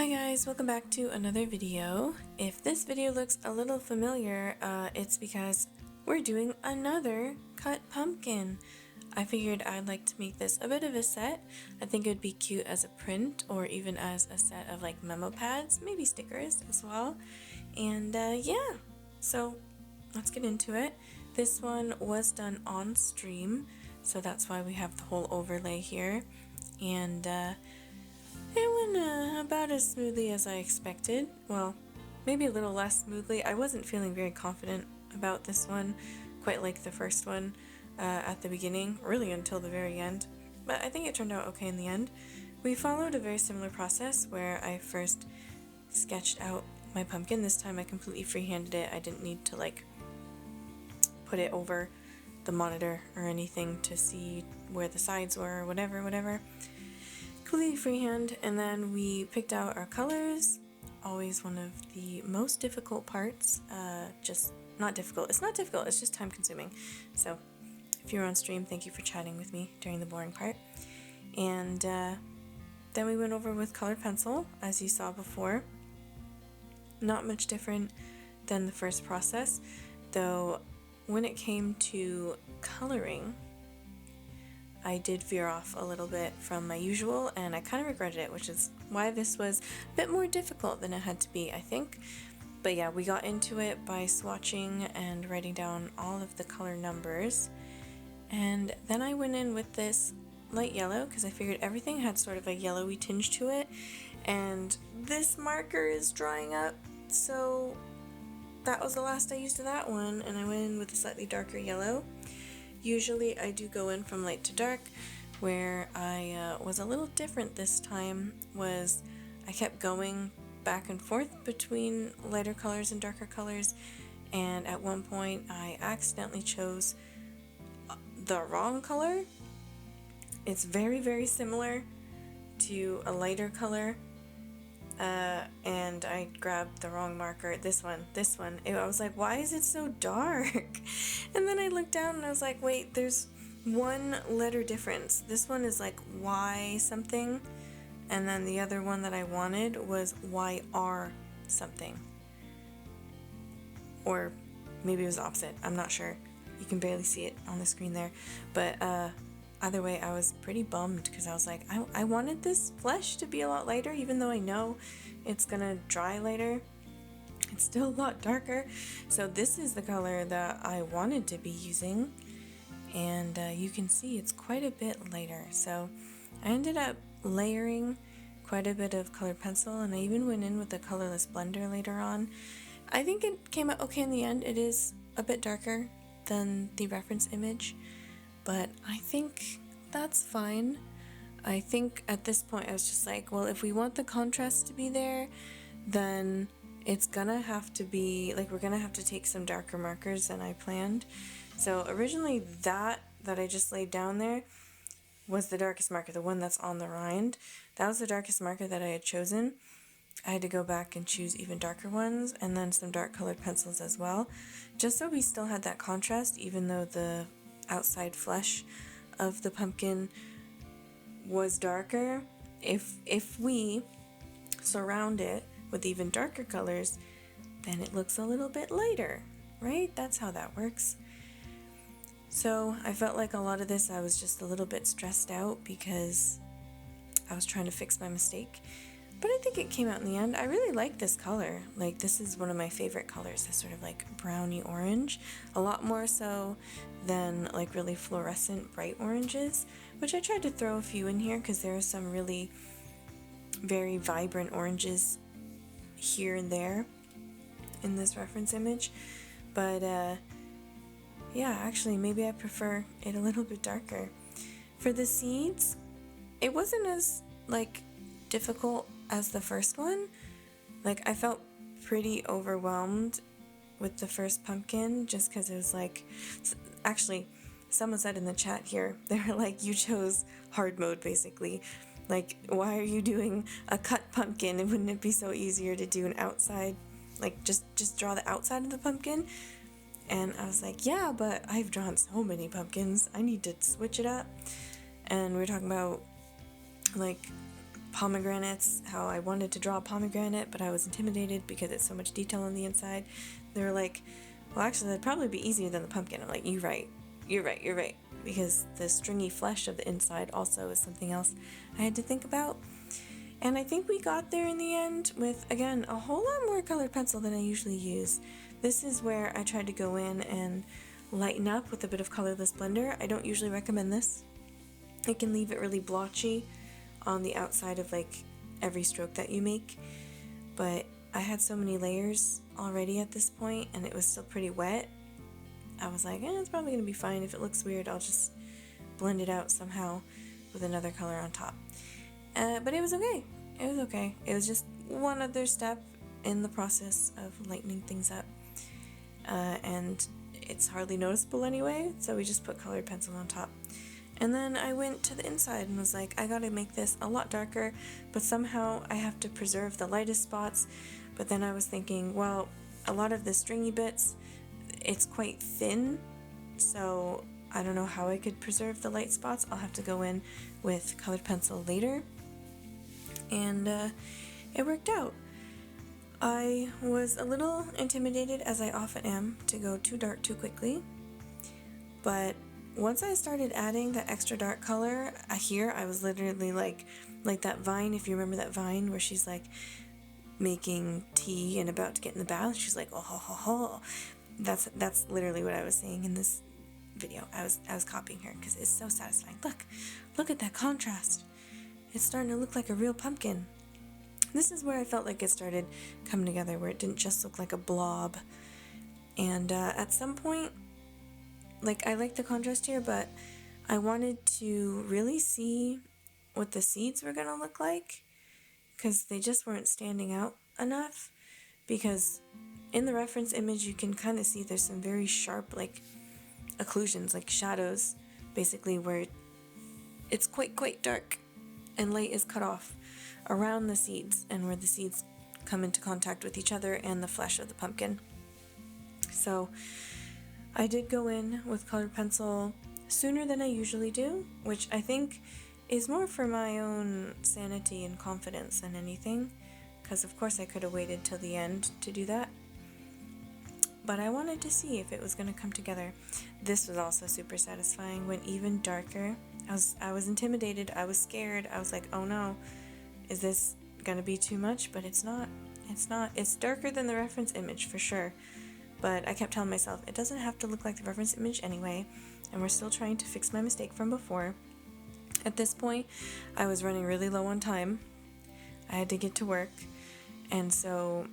Hi guys, welcome back to another video. If this video looks a little familiar, it's because we're doing another cut pumpkin. I figured I'd like to make this a bit of a set. I think it would be cute as a print or even as a set of like memo pads, maybe stickers as well. And yeah, so let's get into it. This one was done on stream, so that's why we have the whole overlay here. And it went about as smoothly as I expected. Well, maybe a little less smoothly. I wasn't feeling very confident about this one, quite like the first one at the beginning, really until the very end. But I think it turned out okay in the end. We followed a very similar process where I first sketched out my pumpkin. This time I completely freehanded it. I didn't need to like put it over the monitor or anything to see where the sides were or whatever. Completely freehand, and then we picked out our colors. Always one of the most difficult parts. Just not difficult. It's not difficult, it's just time consuming. So if you're on stream, thank you for chatting with me during the boring part. And then we went over with colored pencil, as you saw before. Not much different than the first process, though when it came to coloring, I did veer off a little bit from my usual, and I kind of regretted it, which is why this was a bit more difficult than it had to be, I think. But yeah, we got into it by swatching and writing down all of the color numbers. And then I went in with this light yellow because I figured everything had sort of a yellowy tinge to it. And this marker is drying up, so that was the last I used of that one, and I went in with a slightly darker yellow. Usually I do go in from light to dark. Where I was a little different this time was I kept going back and forth between lighter colors and darker colors, and at one point I accidentally chose the wrong color. It's very similar to a lighter color, and I grabbed the wrong marker. This one. I was like, why is it so dark? And then I looked down and I was like, wait, there's one letter difference. This one is like Y something, and then the other one that I wanted was YR something. Or maybe it was opposite. I'm not sure. You can barely see it on the screen there. But either way, I was pretty bummed because I was like, I wanted this flesh to be a lot lighter, even though I know it's gonna dry later. It's still a lot darker. So this is the color that I wanted to be using, and you can see it's quite a bit lighter. So I ended up layering quite a bit of colored pencil, and I even went in with the colorless blender later on. I think it came out okay in the end. It is a bit darker than the reference image, but I think that's fine. I think at this point I was just like, well, if we want the contrast to be there, then it's gonna have to be, like, we're gonna have to take some darker markers than I planned. So originally that I just laid down there was the darkest marker, the one that's on the rind. That was the darkest marker that I had chosen. I had to go back and choose even darker ones, and then some dark colored pencils as well, just so we still had that contrast, even though the outside flesh of the pumpkin was darker. If we surround it with even darker colors, then it looks a little bit lighter, right? That's how that works. So I felt like a lot of this I was just a little bit stressed out because I was trying to fix my mistake. But I think it came out in the end. I really like this color. Like, this is one of my favorite colors, this sort of like browny orange. A lot more so than like really fluorescent bright oranges, which I tried to throw a few in here because there are some really very vibrant oranges here and there in this reference image. But yeah, actually maybe I prefer it a little bit darker. For the seeds, it wasn't as like difficult as the first one. Like, I felt pretty overwhelmed with the first pumpkin just because it was like, actually someone said in the chat here, they were like, you chose hard mode basically. Like, why are you doing a cut pumpkin? And wouldn't it be so easier to do an outside, like just draw the outside of the pumpkin? And I was like, yeah, but I've drawn so many pumpkins, I need to switch it up. And we were talking about like pomegranates, how I wanted to draw a pomegranate, but I was intimidated because it's so much detail on the inside. They were like, well, actually, that'd probably be easier than the pumpkin. I'm like, you're right. Because the stringy flesh of the inside also is something else I had to think about. And I think we got there in the end with, again, a whole lot more colored pencil than I usually use. This is where I tried to go in and lighten up with a bit of colorless blender. I don't usually recommend this. It can leave it really blotchy on the outside of like every stroke that you make, but I had so many layers already at this point and it was still pretty wet. I was like, it's probably gonna be fine. If it looks weird, I'll just blend it out somehow with another color on top. But it was okay. It was just one other step in the process of lightening things up, and it's hardly noticeable anyway, so we just put colored pencil on top. And then I went to the inside and was like, I gotta make this a lot darker, but somehow I have to preserve the lightest spots. But then I was thinking, well, a lot of the stringy bits, it's quite thin, so I don't know how I could preserve the light spots. I'll have to go in with colored pencil later. And it worked out. I was a little intimidated, as I often am, to go too dark too quickly, but once I started adding that extra dark color, here I was literally like that Vine, if you remember that Vine where she's like making tea and about to get in the bath, she's like, oh ho ho ho. That's literally what I was saying in this video. I was copying her because it's so satisfying. Look at that contrast. It's starting to look like a real pumpkin. This is where I felt like it started coming together, where it didn't just look like a blob. And at some point, like, I like the contrast here, but I wanted to really see what the seeds were gonna look like, because they just weren't standing out enough. Because in the reference image you can kind of see there's some very sharp like occlusions, like shadows, basically, where it's quite dark and light is cut off around the seeds and where the seeds come into contact with each other and the flesh of the pumpkin. So I did go in with colored pencil sooner than I usually do, which I think is more for my own sanity and confidence than anything, because of course I could have waited till the end to do that. But I wanted to see if it was going to come together. This was also super satisfying, went even darker. I was intimidated, I was scared, I was like, oh no, is this going to be too much? But it's not. It's darker than the reference image for sure. But I kept telling myself, it doesn't have to look like the reference image anyway, and we're still trying to fix my mistake from before. At this point, I was running really low on time. I had to get to work, and so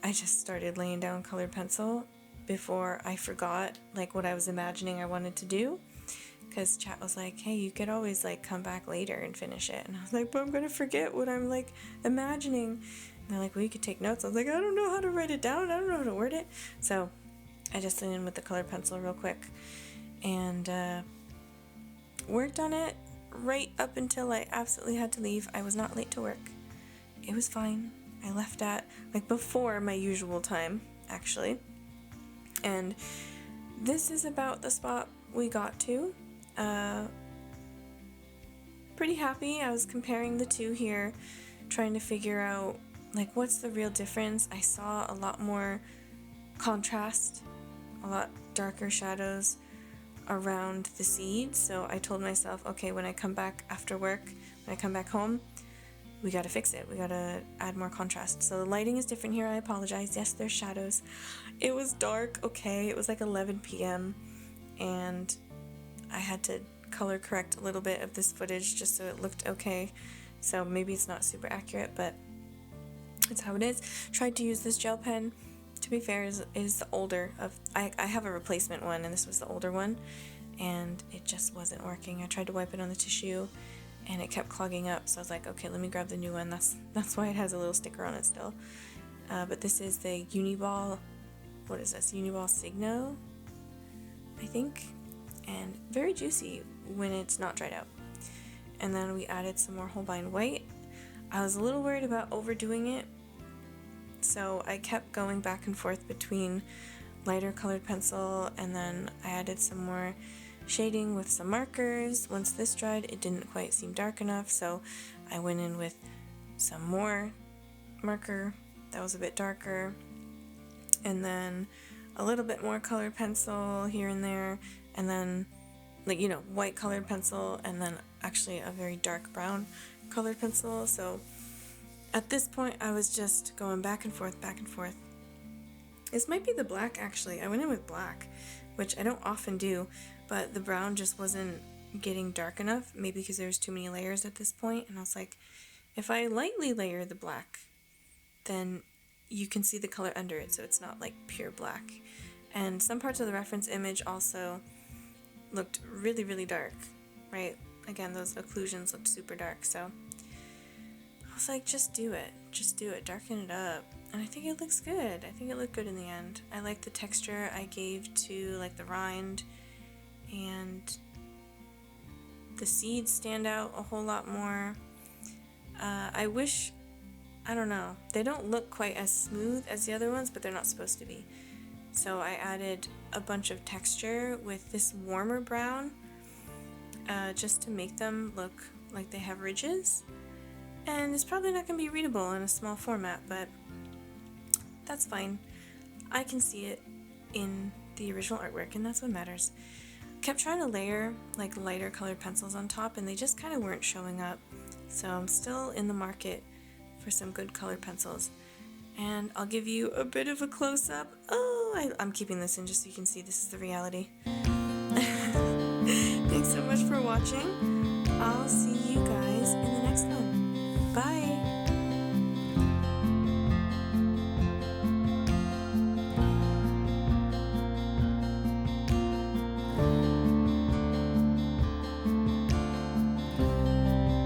I just started laying down colored pencil before I forgot like what I was imagining I wanted to do, because chat was like, hey, you could always like come back later and finish it, and I was like, but I'm gonna forget what I'm like imagining. And they're like, well, you could take notes. I was like, I don't know how to write it down. I don't know how to word it. So I just went in with the colored pencil real quick and worked on it right up until I absolutely had to leave. I was not late to work. It was fine. I left at like before my usual time, actually. And this is about the spot we got to. Pretty happy. I was comparing the two here, trying to figure out like what's the real difference. I saw a lot more contrast, a lot darker shadows around the seeds, so I told myself, okay, when I come back after work, when I come back home, we gotta fix it. We gotta add more contrast. So the lighting is different here. I apologize. Yes, there's shadows. It was dark, okay. It was like 11 p.m. and I had to color correct a little bit of this footage just so it looked okay. So maybe it's not super accurate, but it's how it is. Tried to use this gel pen. To be fair, is the older of... I have a replacement one, and this was the older one, and it just wasn't working. I tried to wipe it on the tissue, and it kept clogging up, so I was like, okay, let me grab the new one. That's why it has a little sticker on it still. But this is the Uniball... What is this? Uniball Signo, I think? And very juicy when it's not dried out. And then we added some more Holbein white. I was a little worried about overdoing it, so I kept going back and forth between lighter colored pencil, and then I added some more shading with some markers. Once this dried, it didn't quite seem dark enough, so I went in with some more marker that was a bit darker, and then a little bit more colored pencil here and there, and then white colored pencil, and then actually a very dark brown colored pencil. So at this point I was just going back and forth, back and forth. This might be the black actually. I went in with black, which I don't often do, but the brown just wasn't getting dark enough, maybe because there was too many layers at this point, and I was like, if I lightly layer the black, then you can see the color under it, so it's not like pure black. And some parts of the reference image also looked really, really dark, right? Again, those occlusions looked super dark, so I was like, just do it, darken it up. And I think it looks good. I think it looked good in the end. I like the texture I gave to like the rind, and the seeds stand out a whole lot more. I don't know, they don't look quite as smooth as the other ones, but they're not supposed to be. So I added a bunch of texture with this warmer brown, just to make them look like they have ridges. And it's probably not going to be readable in a small format, but that's fine. I can see it in the original artwork, and that's what matters. Kept trying to layer like lighter colored pencils on top, and they just kind of weren't showing up. So I'm still in the market for some good colored pencils. And I'll give you a bit of a close-up. Oh, I'm keeping this in just so you can see this is the reality. Thanks so much for watching. I'll see you guys in the